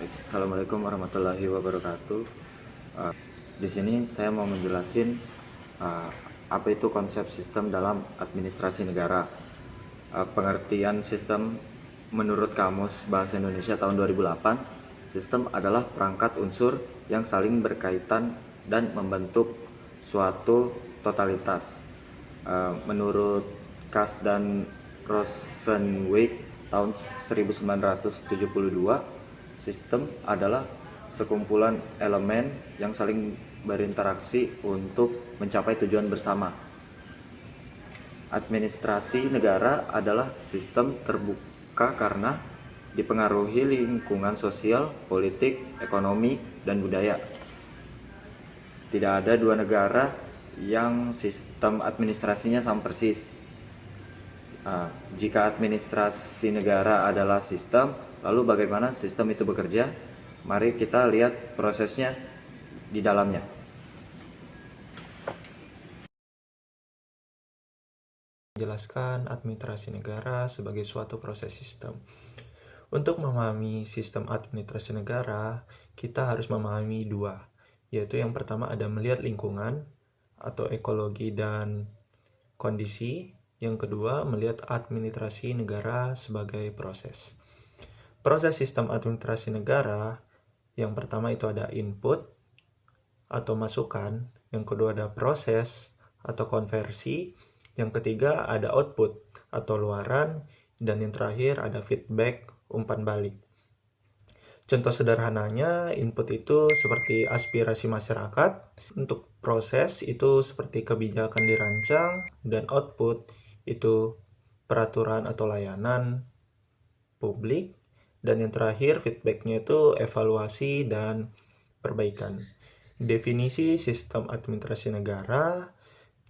Assalamualaikum warahmatullahi wabarakatuh. Di sini saya mau menjelasin apa itu konsep sistem dalam administrasi negara. Pengertian sistem menurut Kamus Bahasa Indonesia tahun 2008, sistem adalah perangkat unsur yang saling berkaitan dan membentuk suatu totalitas. Menurut Kass dan Rosenzweig tahun 1972, sistem adalah sekumpulan elemen yang saling berinteraksi untuk mencapai tujuan bersama. Administrasi negara adalah sistem terbuka karena dipengaruhi lingkungan sosial, politik, ekonomi, dan budaya. Tidak ada dua negara yang sistem administrasinya sama persis. Jika administrasi negara adalah sistem, lalu bagaimana sistem itu bekerja? Mari kita lihat prosesnya di dalamnya. Menjelaskan administrasi negara sebagai suatu proses sistem. Untuk memahami sistem administrasi negara, kita harus memahami dua, yaitu yang pertama ada melihat lingkungan atau ekologi dan kondisi. Yang kedua, melihat administrasi negara sebagai proses. Proses sistem administrasi negara, yang pertama itu ada input atau masukan, yang kedua ada proses atau konversi, yang ketiga ada output atau luaran, dan yang terakhir ada feedback, umpan balik. Contoh sederhananya, input itu seperti aspirasi masyarakat, untuk proses itu seperti kebijakan dirancang, dan output itu peraturan atau layanan publik, dan yang terakhir feedbacknya itu evaluasi dan perbaikan. Definisi sistem administrasi negara,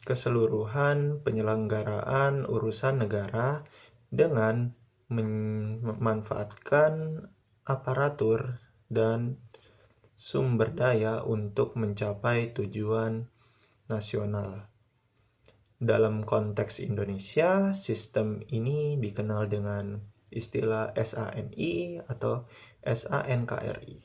keseluruhan penyelenggaraan urusan negara dengan memanfaatkan aparatur dan sumber daya untuk mencapai tujuan nasional. Dalam konteks Indonesia, sistem ini dikenal dengan istilah SANI atau SANKRI.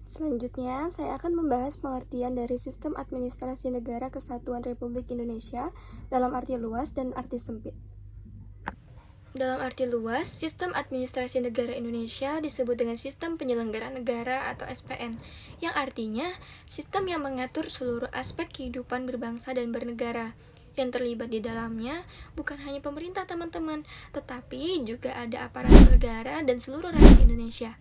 Selanjutnya, saya akan membahas pengertian dari Sistem Administrasi Negara Kesatuan Republik Indonesia dalam arti luas dan arti sempit. Dalam arti luas, Sistem Administrasi Negara Indonesia disebut dengan Sistem Penyelenggaraan Negara atau SPN, yang artinya sistem yang mengatur seluruh aspek kehidupan berbangsa dan bernegara. Yang terlibat di dalamnya bukan hanya pemerintah teman-teman, tetapi juga ada aparatur negara dan seluruh rakyat Indonesia.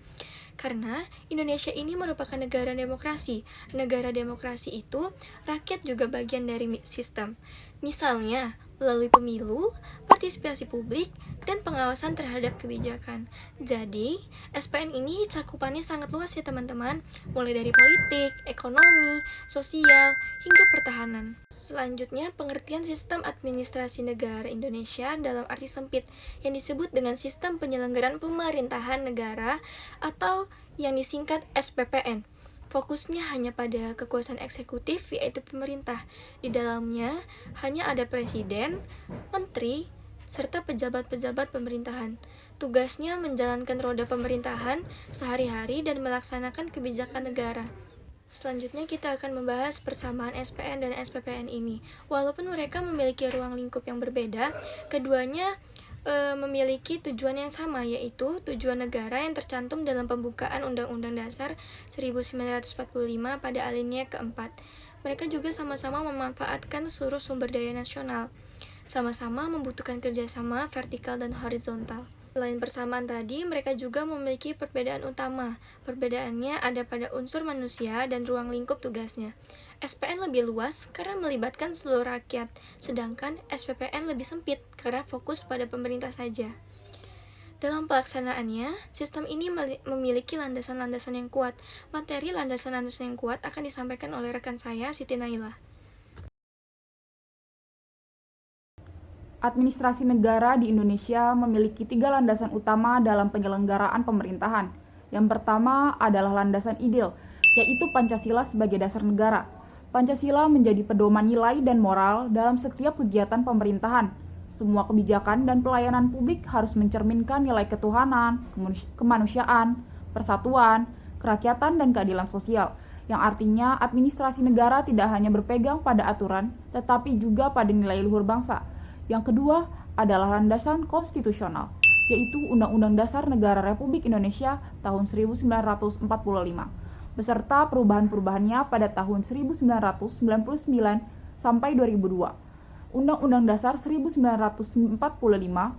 Karena Indonesia ini merupakan negara demokrasi. Negara demokrasi itu, rakyat juga bagian dari sistem. Misalnya, melalui pemilu, partisipasi publik, dan pengawasan terhadap kebijakan. Jadi, SPN ini cakupannya sangat luas ya teman-teman, mulai dari politik, ekonomi, sosial, hingga pertahanan. Selanjutnya, pengertian sistem administrasi negara Indonesia dalam arti sempit, yang disebut dengan sistem penyelenggaraan pemerintahan negara atau yang disingkat SPPN. Fokusnya hanya pada kekuasaan eksekutif, yaitu pemerintah. Di dalamnya hanya ada presiden, menteri, serta pejabat-pejabat pemerintahan. Tugasnya menjalankan roda pemerintahan sehari-hari dan melaksanakan kebijakan negara. Selanjutnya kita akan membahas persamaan SPN dan SPPN ini. Walaupun mereka memiliki ruang lingkup yang berbeda, keduanya memiliki tujuan yang sama, yaitu tujuan negara yang tercantum dalam pembukaan Undang-Undang Dasar 1945 pada alinea keempat. Mereka juga sama-sama memanfaatkan seluruh sumber daya nasional, sama-sama membutuhkan kerjasama vertikal dan horizontal. Selain persamaan tadi, mereka juga memiliki perbedaan utama. Perbedaannya ada pada unsur manusia dan ruang lingkup tugasnya. SPN lebih luas karena melibatkan seluruh rakyat, sedangkan SPPN lebih sempit karena fokus pada pemerintah saja. Dalam pelaksanaannya, sistem ini memiliki landasan-landasan yang kuat. Materi landasan-landasan yang kuat akan disampaikan oleh rekan saya, Siti Naila. Administrasi negara di Indonesia memiliki 3 landasan utama dalam penyelenggaraan pemerintahan. Yang pertama adalah landasan ideal, yaitu Pancasila sebagai dasar negara. Pancasila menjadi pedoman nilai dan moral dalam setiap kegiatan pemerintahan. Semua kebijakan dan pelayanan publik harus mencerminkan nilai ketuhanan, kemanusiaan, persatuan, kerakyatan, dan keadilan sosial, yang artinya administrasi negara tidak hanya berpegang pada aturan, tetapi juga pada nilai luhur bangsa. Yang kedua adalah landasan konstitusional, yaitu Undang-Undang Dasar Negara Republik Indonesia tahun 1945, beserta perubahan-perubahannya pada tahun 1999 sampai 2002. Undang-Undang Dasar 1945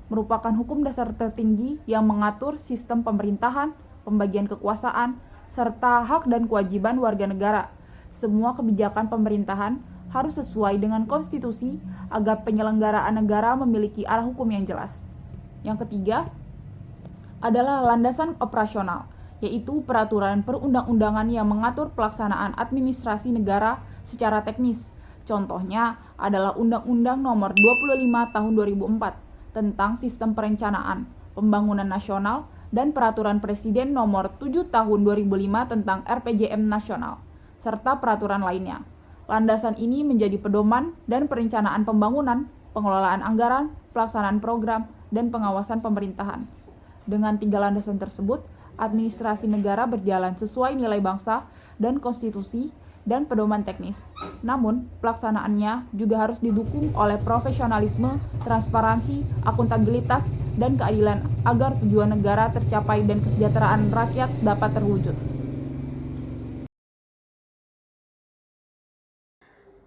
merupakan hukum dasar tertinggi yang mengatur sistem pemerintahan, pembagian kekuasaan, serta hak dan kewajiban warga negara. Semua kebijakan pemerintahan harus sesuai dengan konstitusi agar penyelenggaraan negara memiliki arah hukum yang jelas. Yang ketiga adalah landasan operasional, yaitu peraturan perundang-undangan yang mengatur pelaksanaan administrasi negara secara teknis. Contohnya adalah Undang-Undang Nomor 25 Tahun 2004 tentang Sistem Perencanaan Pembangunan Nasional dan Peraturan Presiden Nomor 7 Tahun 2005 tentang RPJM Nasional, serta peraturan lainnya. Landasan ini menjadi pedoman dan perencanaan pembangunan, pengelolaan anggaran, pelaksanaan program, dan pengawasan pemerintahan. Dengan 3 landasan tersebut, administrasi negara berjalan sesuai nilai bangsa dan konstitusi dan pedoman teknis. Namun, pelaksanaannya juga harus didukung oleh profesionalisme, transparansi, akuntabilitas, dan keadilan agar tujuan negara tercapai dan kesejahteraan rakyat dapat terwujud.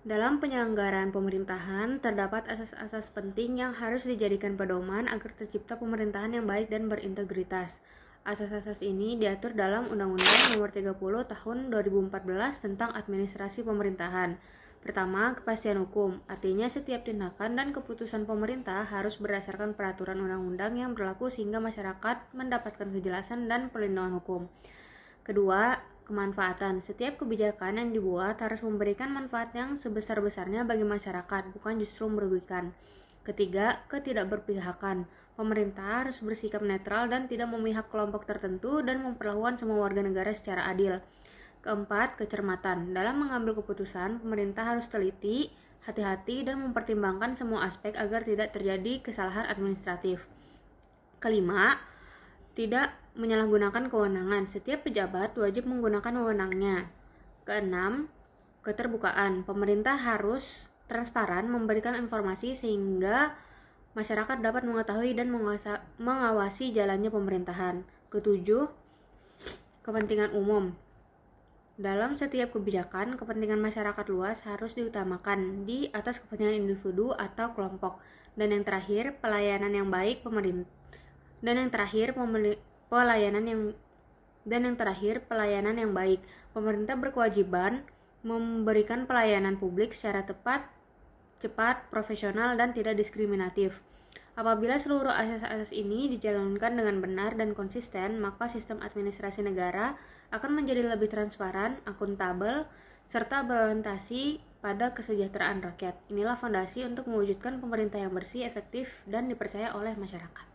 Dalam penyelenggaraan pemerintahan, terdapat asas-asas penting yang harus dijadikan pedoman agar tercipta pemerintahan yang baik dan berintegritas. Asas-asas ini diatur dalam Undang-Undang Nomor 30 Tahun 2014 tentang Administrasi Pemerintahan. Pertama, kepastian hukum, artinya setiap tindakan dan keputusan pemerintah harus berdasarkan peraturan undang-undang yang berlaku sehingga masyarakat mendapatkan kejelasan dan perlindungan hukum. Kedua, kemanfaatan. Setiap kebijakan yang dibuat harus memberikan manfaat yang sebesar-besarnya bagi masyarakat, bukan justru merugikan. Ketiga, ketidakberpihakan. Pemerintah harus bersikap netral dan tidak memihak kelompok tertentu dan memperlakukan semua warga negara secara adil. Keempat, kecermatan. Dalam mengambil keputusan, pemerintah harus teliti, hati-hati, dan mempertimbangkan semua aspek agar tidak terjadi kesalahan administratif. Kelima, tidak menyalahgunakan kewenangan. Setiap pejabat wajib menggunakan wewenangnya. Keenam, keterbukaan. Pemerintah harus transparan memberikan informasi sehingga masyarakat dapat mengetahui dan mengawasi jalannya pemerintahan. Ketujuh, kepentingan umum. Dalam setiap kebijakan, kepentingan masyarakat luas harus diutamakan di atas kepentingan individu atau kelompok. Dan yang terakhir, pelayanan yang baik pelayanan yang baik. Pemerintah berkewajiban memberikan pelayanan publik secara tepat, cepat, profesional, dan tidak diskriminatif. Apabila seluruh asas-asas ini dijalankan dengan benar dan konsisten, maka sistem administrasi negara akan menjadi lebih transparan, akuntabel, serta berorientasi pada kesejahteraan rakyat. Inilah fondasi untuk mewujudkan pemerintah yang bersih, efektif, dan dipercaya oleh masyarakat.